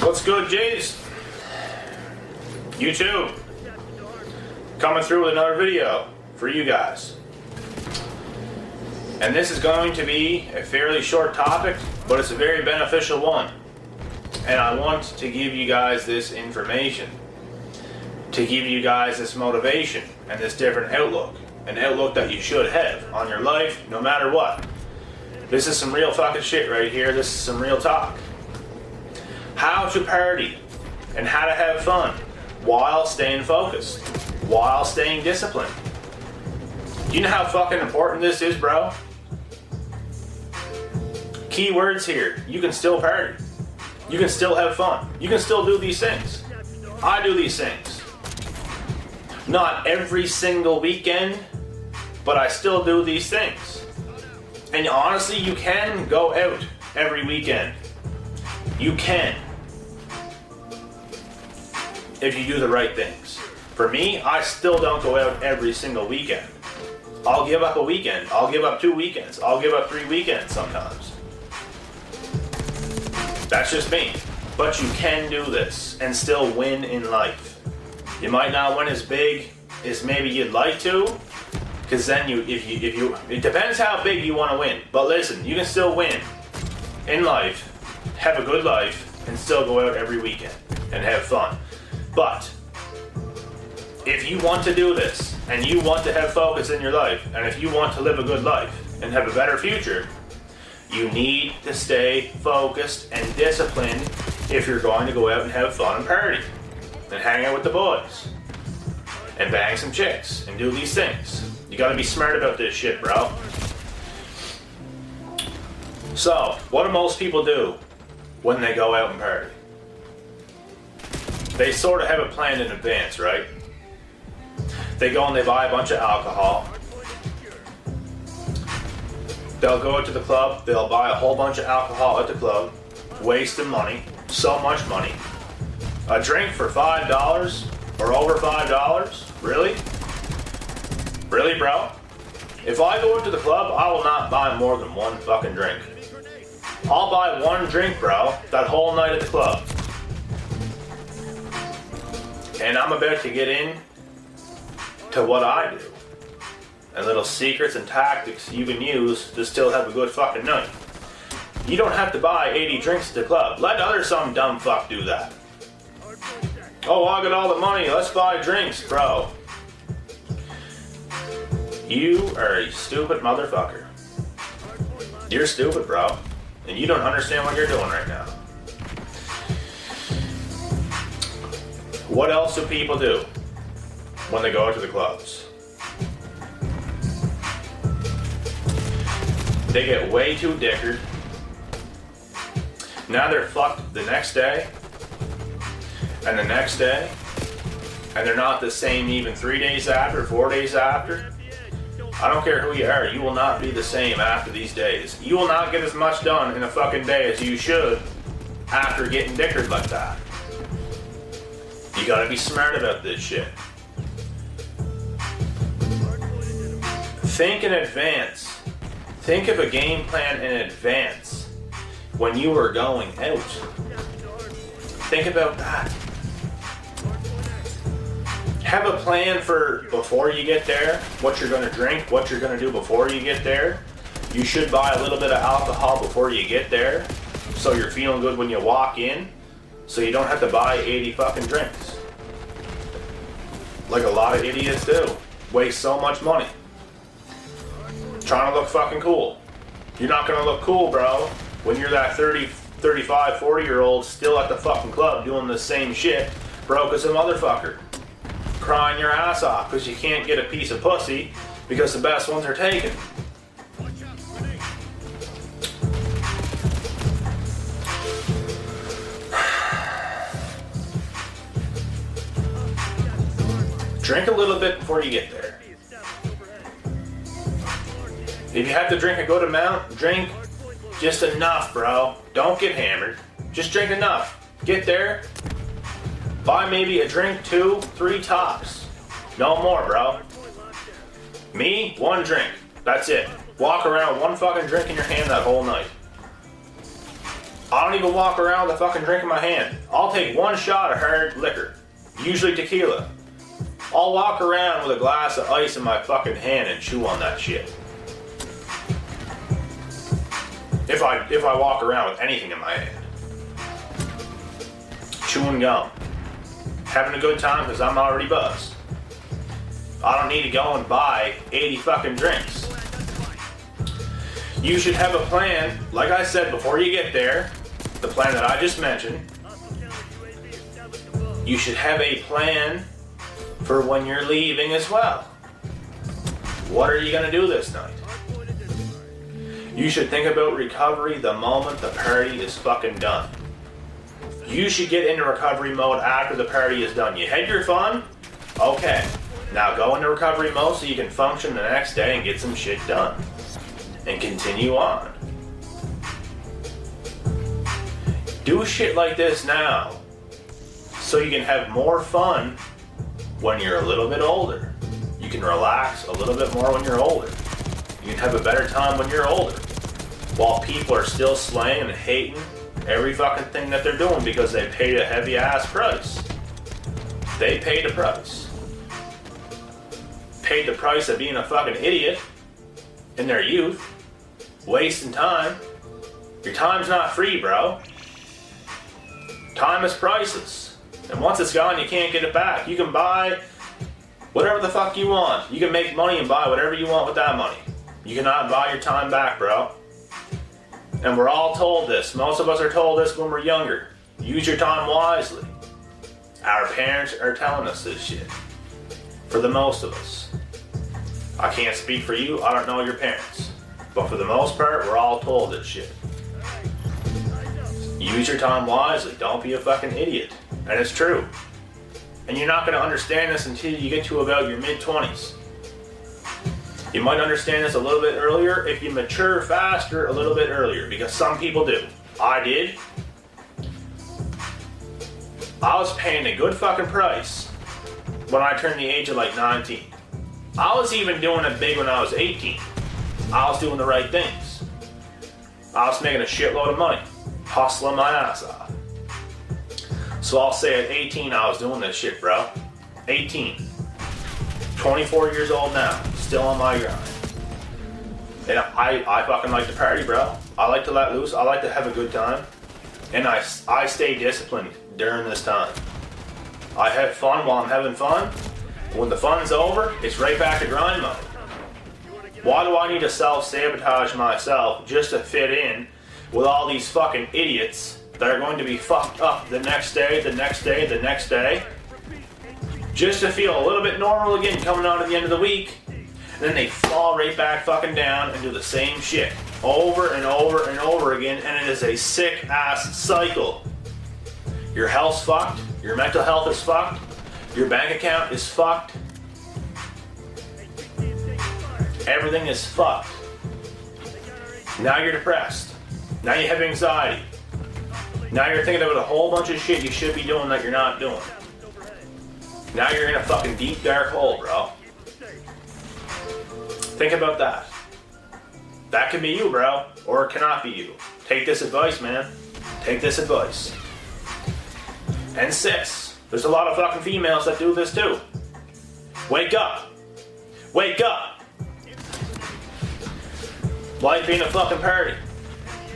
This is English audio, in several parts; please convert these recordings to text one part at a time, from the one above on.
What's good, Jays? YouTube. Coming through with another video for you guys. And this is going to be a fairly short topic, but it's a very beneficial one. And I want to give you guys this information, to give you guys this motivation and this different outlook, an outlook that you should have on your life no matter what. This is some real fucking shit right here. This is some real talk. How to party and how to have fun while staying focused, while staying disciplined. Do you know how fucking important this is, bro? Key words here. You can still party. You can still have fun. You can still do these things. I do these things. Not every single weekend, but I still do these things. And honestly, you can go out every weekend. You can. If you do the right things. For me, I still don't go out every single weekend. I'll give up a weekend. I'll give up 2 weekends. I'll give up 3 weekends sometimes. That's just me. But you can do this and still win in life. You might not win as big as maybe you'd like to, because then it depends how big you want to win. But listen, you can still win in life, have a good life, and still go out every weekend and have fun. But if you want to do this, and you want to have focus in your life, and if you want to live a good life and have a better future, you need to stay focused and disciplined if you're going to go out and have fun and party and hang out with the boys and bang some chicks and do these things. You gotta be smart about this shit, bro. So, what do most people do when they go out and party? They sort of have it planned in advance, right? They go and they buy a bunch of alcohol. They'll go to the club, they'll buy a whole bunch of alcohol at the club, wasting money, so much money. A drink for $5 or over $5? Really? Really, bro? If I go into the club, I will not buy more than one fucking drink. I'll buy one drink, bro, that whole night at the club. And I'm about to get in to what I do. And little secrets and tactics you can use to still have a good fucking night. You don't have to buy 80 drinks at the club. Let some dumb fuck do that. Oh, I got all the money, let's buy drinks, bro. You are a stupid motherfucker. You're stupid, bro. And you don't understand what you're doing right now. What else do people do when they go to the clubs? They get way too dickered. Now they're fucked the next day, and the next day, and they're not the same even 3 days after, 4 days after. I don't care who you are, you will not be the same after these days. You will not get as much done in a fucking day as you should after getting dickered like that. You gotta be smart about this shit. Think in advance. Think of a game plan in advance when you are going out. Think about that. Have a plan for before you get there, what you're gonna drink, what you're gonna do before you get there. You should buy a little bit of alcohol before you get there, so you're feeling good when you walk in, so you don't have to buy 80 fucking drinks. Like a lot of idiots do. Waste so much money. Trying to look fucking cool. You're not gonna look cool, bro, when you're that 30, 35, 40-year-old still at the fucking club doing the same shit, broke as a motherfucker. Crying your ass off because you can't get a piece of pussy because the best ones are taken. Drink a little bit before you get there. If you have to drink a good amount, drink just enough, bro. Don't get hammered. Just drink enough. Get there. Buy maybe a drink, 2, 3 tops. No more, bro. Me, 1 drink. That's it. Walk around with 1 fucking drink in your hand that whole night. I don't even walk around with a fucking drink in my hand. I'll take one shot of hard liquor, usually tequila. I'll walk around with a glass of ice in my fucking hand and chew on that shit. If I walk around with anything in my hand. Chewing gum. Having a good time because I'm already buzzed. I don't need to go and buy 80 fucking drinks. You should have a plan, like I said before you get there, the plan that I just mentioned. You should have a plan for when you're leaving as well. What are you going to do this night? You should think about recovery the moment the party is fucking done. You should get into recovery mode after the party is done. You had your fun? Okay. Now go into recovery mode so you can function the next day and get some shit done. And continue on. Do shit like this now so you can have more fun when you're a little bit older. You can relax a little bit more when you're older. You can have a better time when you're older. While people are still slaying and hating every fucking thing that they're doing because they paid a heavy ass price. They paid a price. Paid the price of being a fucking idiot in their youth. Wasting time. Your time's not free, bro. Time is priceless. And once it's gone, you can't get it back. You can buy whatever the fuck you want. You can make money and buy whatever you want with that money. You cannot buy your time back, bro. And we're all told this. Most of us are told this when we're younger. Use your time wisely. Our parents are telling us this shit. For the most of us. I can't speak for you. I don't know your parents. But for the most part, we're all told this shit. Use your time wisely. Don't be a fucking idiot. And it's true. And you're not going to understand this until you get to about your mid-20s. You might understand this a little bit earlier if you mature faster a little bit earlier, because some people do. I did. I was paying a good fucking price when I turned the age of like 19. I was even doing it big when I was 18. I was doing the right things. I was making a shitload of money, hustling my ass off. So I'll say at 18 I was doing this shit, bro. 18. 24 years old now, still on my grind. And I fucking like to party, bro. I like to let loose. I like to have a good time. And I stay disciplined during this time. I have fun while I'm having fun. When the fun's over, it's right back to grind mode. Why do I need to self-sabotage myself just to fit in with all these fucking idiots that are going to be fucked up the next day, the next day, the next day? Just to feel a little bit normal again coming out at the end of the week. And then they fall right back fucking down and do the same shit over and over and over again, and it is a sick ass cycle. Your health's fucked, your mental health is fucked, your bank account is fucked. Everything is fucked. Now you're depressed. Now you have anxiety. Now you're thinking about a whole bunch of shit you should be doing that you're not doing. Now you're in a fucking deep dark hole, bro. Think about that. That can be you, bro. Or it cannot be you. Take this advice, man. Take this advice. And sis, there's a lot of fucking females that do this too. Wake up. Wake up. Life ain't a fucking party.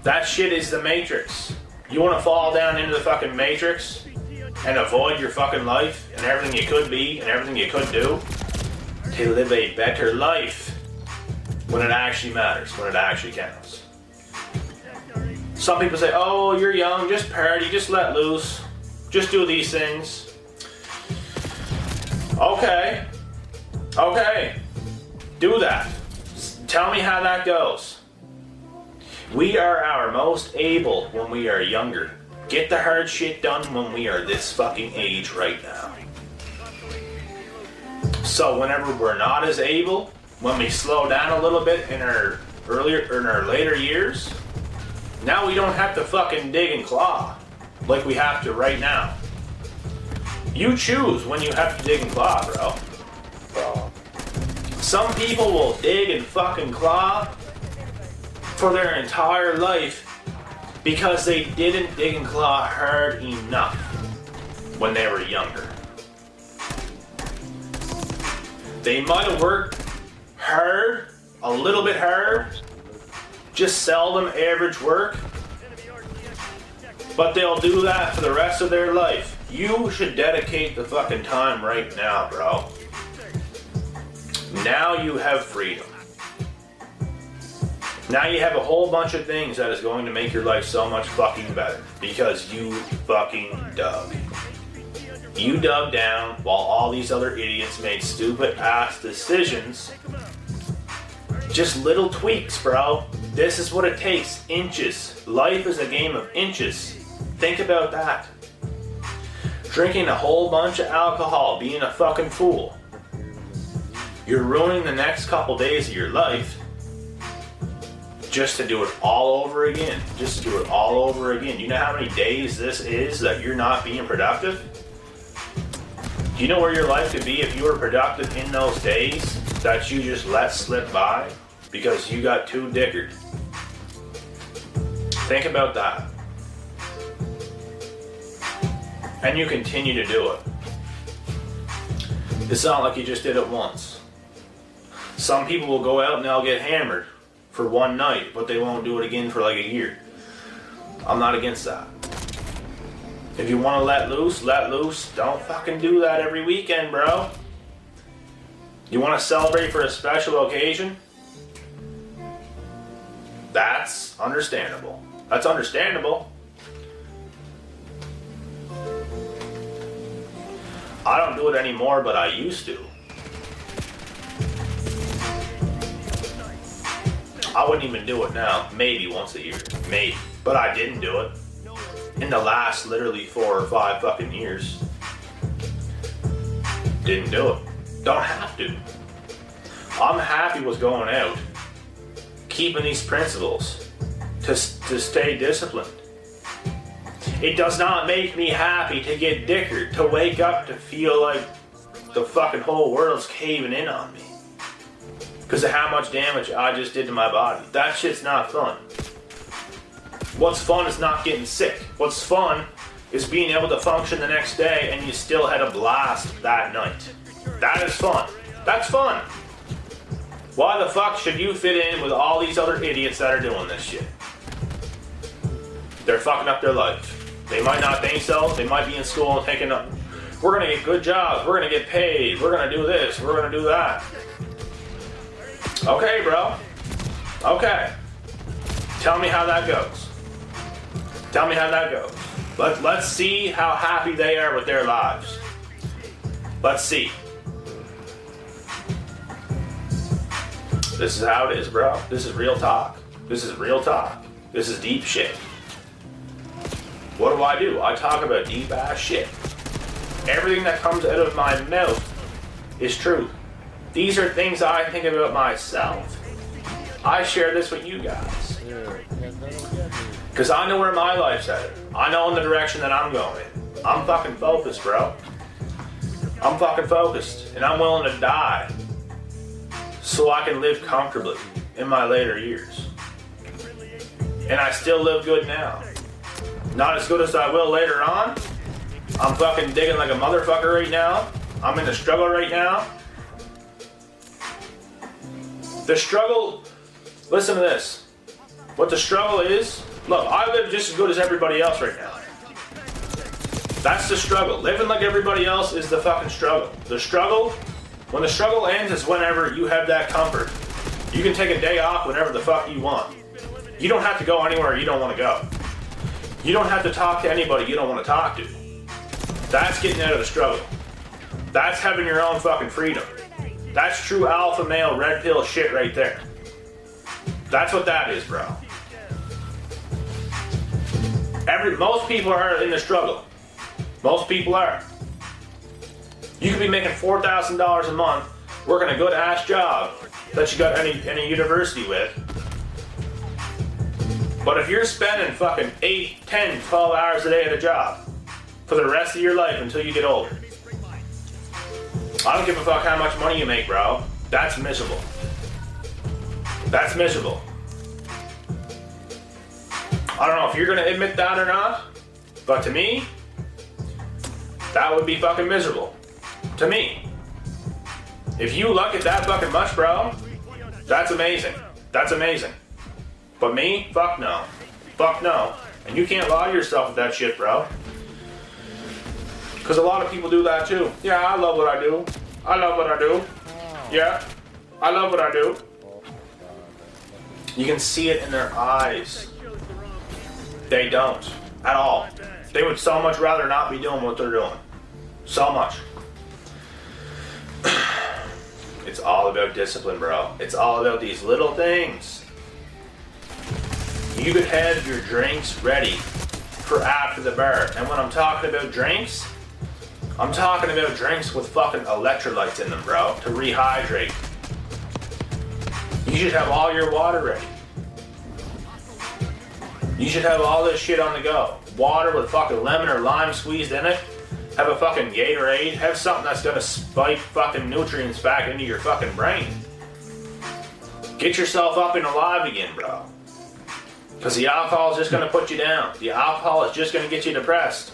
That shit is the Matrix. You want to fall down into the fucking Matrix and avoid your fucking life and everything you could be and everything you could do to live a better life when it actually matters, when it actually counts. Some people say, oh, you're young, just party, just let loose, just do these things. Okay, do that. Tell me how that goes. We are our most able when we are younger. Get the hard shit done when we are this fucking age right now. So whenever we're not as able, when we slow down a little bit in our later years, now we don't have to fucking dig and claw like we have to right now. You choose when you have to dig and claw, bro. Some people will dig and fucking claw for their entire life Because they didn't dig and claw hard enough when they were younger. They might have worked hard, a little bit hard, just seldom average work, but they'll do that for the rest of their life. You should dedicate the fucking time right now, bro. Now you have freedom. Now you have a whole bunch of things that is going to make your life so much fucking better. Because you fucking dug. You dug down while all these other idiots made stupid ass decisions. Just little tweaks, bro. This is what it takes. Inches. Life is a game of inches. Think about that. Drinking a whole bunch of alcohol, being a fucking fool. You're ruining the next couple days of your life just to do it all over again. Just to do it all over again. You know how many days this is that you're not being productive? Do you know where your life could be if you were productive in those days that you just let slip by because you got too dickered? Think about that. And you continue to do it. It's not like you just did it once. Some people will go out and they'll get hammered for one night, but they won't do it again for like a year. I'm not against that. If you want to let loose, let loose. Don't fucking do that every weekend, bro. You want to celebrate for a special occasion? That's understandable. That's understandable. I don't do it anymore, but I used to. I wouldn't even do it now. Maybe once a year. Maybe. But I didn't do it. In the last literally 4 or 5 fucking years. Didn't do it. Don't have to. I'm happy with going out. Keeping these principles. To stay disciplined. It does not make me happy to get dickered. To wake up to feel like the fucking whole world's caving in on me. Because of how much damage I just did to my body. That shit's not fun. What's fun is not getting sick. What's fun is being able to function the next day and you still had a blast that night. That is fun. That's fun. Why the fuck should you fit in with all these other idiots that are doing this shit? They're fucking up their life. They might not think so. They might be in school and thinking, we're going to get good jobs. We're going to get paid. We're going to do this. We're going to do that. Okay, bro. Okay. Tell me how that goes. Tell me how that goes. Let's see how happy they are with their lives. Let's see. This is how it is, bro. This is real talk. This is real talk. This is deep shit. What do? I talk about deep ass shit. Everything that comes out of my mouth is true. These are things I think about myself. I share this with you guys. Because I know where my life's at. I know in the direction that I'm going. I'm fucking focused, bro. I'm fucking focused. And I'm willing to die so I can live comfortably in my later years. And I still live good now. Not as good as I will later on. I'm fucking digging like a motherfucker right now. I'm in the struggle right now. The struggle, listen to this. What the struggle is, look, I live just as good as everybody else right now. That's the struggle. Living like everybody else is the fucking struggle. The struggle, when the struggle ends is whenever you have that comfort. You can take a day off whenever the fuck you want. You don't have to go anywhere you don't want to go. You don't have to talk to anybody you don't want to talk to. That's getting out of the struggle. That's having your own fucking freedom. That's true alpha male red pill shit right there. That's what that is, bro. Most people are in the struggle. Most people are. You could be making $4,000 a month, working a good ass job that you got any university with. But if you're spending fucking 8, 10, 12 hours a day at a job for the rest of your life until you get older, I don't give a fuck how much money you make, bro. That's miserable. That's miserable. I don't know if you're gonna admit that or not, but to me, that would be fucking miserable. To me. If you luck it that fucking much, bro, that's amazing. That's amazing. But me? Fuck no. Fuck no. And you can't lie to yourself with that shit, bro. Because a lot of people do that too. Yeah, I love what I do. I love what I do. Yeah, I love what I do. You can see it in their eyes. They don't. At all. They would so much rather not be doing what they're doing. So much. It's all about discipline, bro. It's all about these little things. You could have your drinks ready for after the bar. And when I'm talking about drinks, I'm talking about drinks with fucking electrolytes in them, bro, to rehydrate. You should have all your water ready. You should have all this shit on the go. Water with fucking lemon or lime squeezed in it. Have a fucking Gatorade. Have something that's gonna spike fucking nutrients back into your fucking brain. Get yourself up and alive again, bro. Because the alcohol is just gonna put you down. The alcohol is just gonna get you depressed.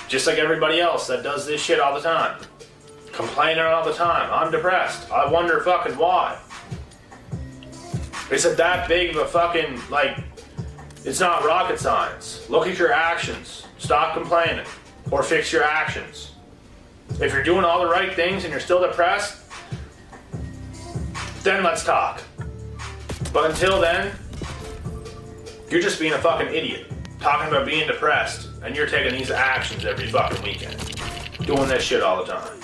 Just like everybody else that does this shit all the time. Complaining all the time. I'm depressed. I wonder fucking why. Is it that big of a fucking, like, it's not rocket science. Look at your actions. Stop complaining. Or fix your actions. If you're doing all the right things and you're still depressed, then let's talk. But until then, you're just being a fucking idiot. Talking about being depressed, and you're taking these actions every fucking weekend. Doing this shit all the time.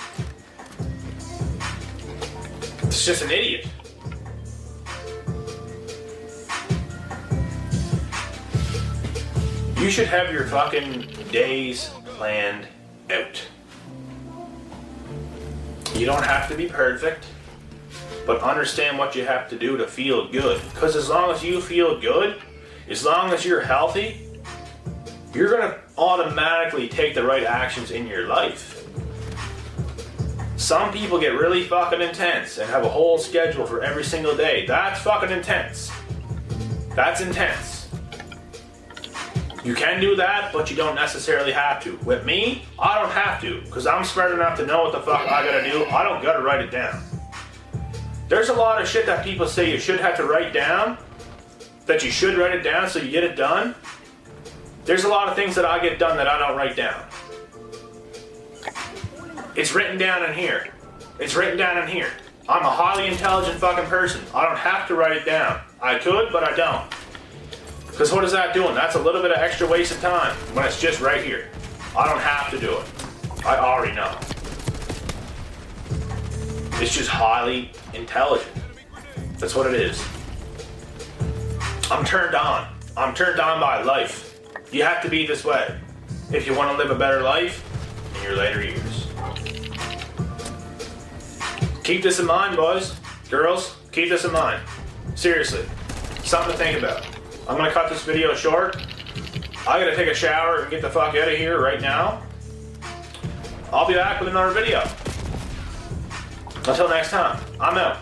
It's just an idiot. You should have your fucking days planned out. You don't have to be perfect, but understand what you have to do to feel good. Because as long as you feel good, as long as you're healthy, you're gonna automatically take the right actions in your life. Some people get really fucking intense and have a whole schedule for every single day. That's fucking intense. That's intense. You can do that, but you don't necessarily have to. With me, I don't have to, because I'm smart enough to know what the fuck I gotta do. I don't gotta write it down. There's a lot of shit that people say you should have to write down, that you should write it down so you get it done. There's a lot of things that I get done that I don't write down. It's written down in here. It's written down in here. I'm a highly intelligent fucking person. I don't have to write it down. I could, but I don't. Because what is that doing? That's a little bit of extra waste of time when it's just right here. I don't have to do it. I already know. It's just highly intelligent. That's what it is. I'm turned on. I'm turned on by life. You have to be this way if you want to live a better life in your later years. Keep this in mind, boys, girls. Keep this in mind. Seriously. Something to think about. I'm going to cut this video short. I got to take a shower and get the fuck out of here right now. I'll be back with another video. Until next time, I'm out.